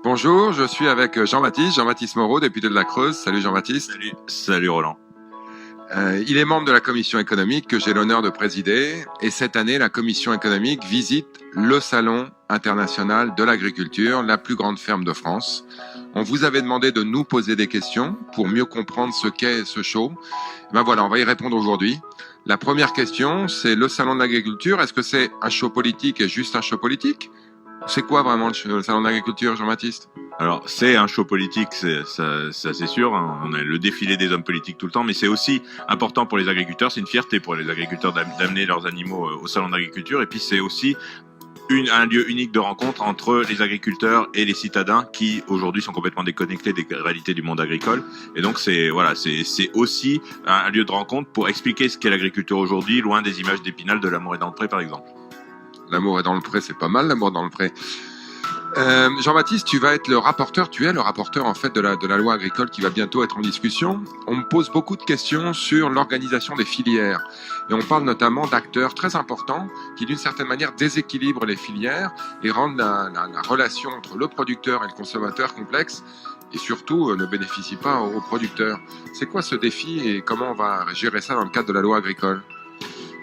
Bonjour, je suis avec Jean-Baptiste Moreau, député de la Creuse. Salut Jean-Baptiste. Salut Roland. Il est membre de la commission économique que j'ai l'honneur de présider. Et cette année, la commission économique visite le Salon international de l'agriculture, la plus grande ferme de France. On vous avait demandé de nous poser des questions pour mieux comprendre ce qu'est ce show. Ben voilà, on va y répondre aujourd'hui. La première question, c'est le Salon de l'agriculture. Est-ce que c'est un show politique et juste un show politique ? C'est quoi vraiment le Salon de l'agriculture, Jean-Baptiste ? Alors, c'est un show politique, ça c'est sûr. On a le défilé des hommes politiques tout le temps, mais c'est aussi important pour les agriculteurs. C'est une fierté pour les agriculteurs d'amener leurs animaux au salon d'agriculture. Et puis, c'est aussi un lieu unique de rencontre entre les agriculteurs et les citadins qui aujourd'hui sont complètement déconnectés des réalités du monde agricole. Et donc, c'est aussi un lieu de rencontre pour expliquer ce qu'est l'agriculture aujourd'hui, loin des images d'Épinal de L'amour est dans le pré, par exemple. L'amour est dans le pré, c'est pas mal, l'amour dans le pré. Jean-Baptiste, tu vas être le rapporteur, tu es le rapporteur en fait de la loi agricole qui va bientôt être en discussion. On me pose beaucoup de questions sur l'organisation des filières et on parle notamment d'acteurs très importants qui d'une certaine manière déséquilibrent les filières et rendent la relation entre le producteur et le consommateur complexe et surtout ne bénéficient pas aux producteurs. C'est quoi ce défi et comment on va gérer ça dans le cadre de la loi agricole ?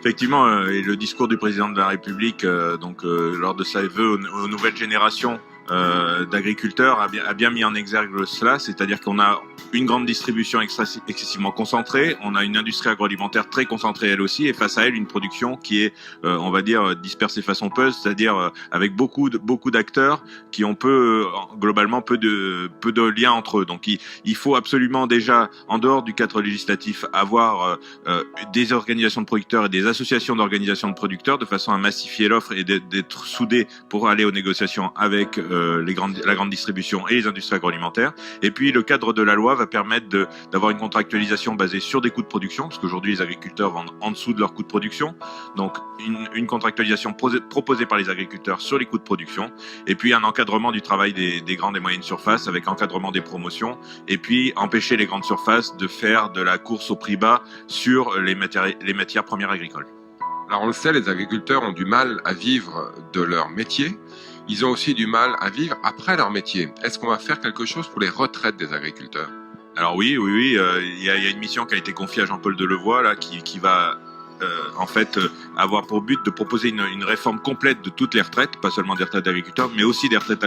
Effectivement, et le discours du président de la République, lors de ses vœux aux nouvelles générations d'agriculteurs, a bien mis en exergue cela, c'est-à-dire qu'on a une grande distribution excessivement concentrée, on a une industrie agroalimentaire très concentrée elle aussi, et face à elle une production qui est, on va dire, dispersée façon puzzle, c'est-à-dire avec beaucoup d'acteurs qui ont globalement peu de liens entre eux. Donc il faut absolument déjà, en dehors du cadre législatif, avoir des organisations de producteurs et des associations d'organisations de producteurs de façon à massifier l'offre et d'être soudés pour aller aux négociations avec la grande distribution et les industries agroalimentaires. Et puis le cadre de la loi va permettre d'avoir une contractualisation basée sur des coûts de production, parce qu'aujourd'hui les agriculteurs vendent en dessous de leurs coûts de production. Donc une contractualisation proposée par les agriculteurs sur les coûts de production. Et puis un encadrement du travail des grandes et moyennes surfaces avec encadrement des promotions. Et puis empêcher les grandes surfaces de faire de la course au prix bas sur les matières premières agricoles. Alors on le sait, les agriculteurs ont du mal à vivre de leur métier. Ils ont aussi du mal à vivre après leur métier. Est-ce qu'on va faire quelque chose pour les retraites des agriculteurs ? Alors oui, il y a une mission qui a été confiée à Jean-Paul Delevoye là, qui va avoir pour but de proposer une réforme complète de toutes les retraites, pas seulement des retraites d'agriculteurs, mais aussi des retraites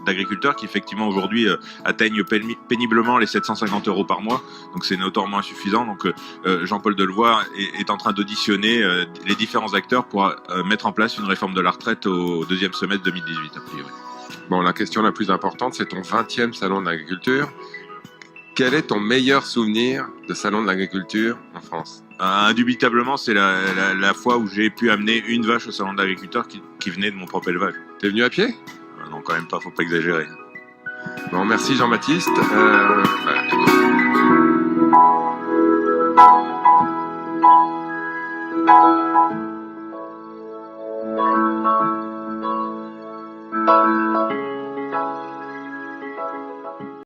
d'agriculteurs qui effectivement aujourd'hui atteignent péniblement les 750 € par mois. Donc c'est notoirement insuffisant. Donc Jean-Paul Delevoye est en train d'auditionner les différents acteurs pour mettre en place une réforme de la retraite au deuxième semestre 2018 a priori. Bon, la question la plus importante, c'est ton 20e salon de l'agriculture. Quel est ton meilleur souvenir de salon de l'agriculture en France ? Indubitablement, c'est la fois où j'ai pu amener une vache au salon de l'agriculteur qui venait de mon propre élevage. T'es venu à pied ? Non, quand même pas, faut pas exagérer. Bon, merci Jean-Baptiste. Voilà.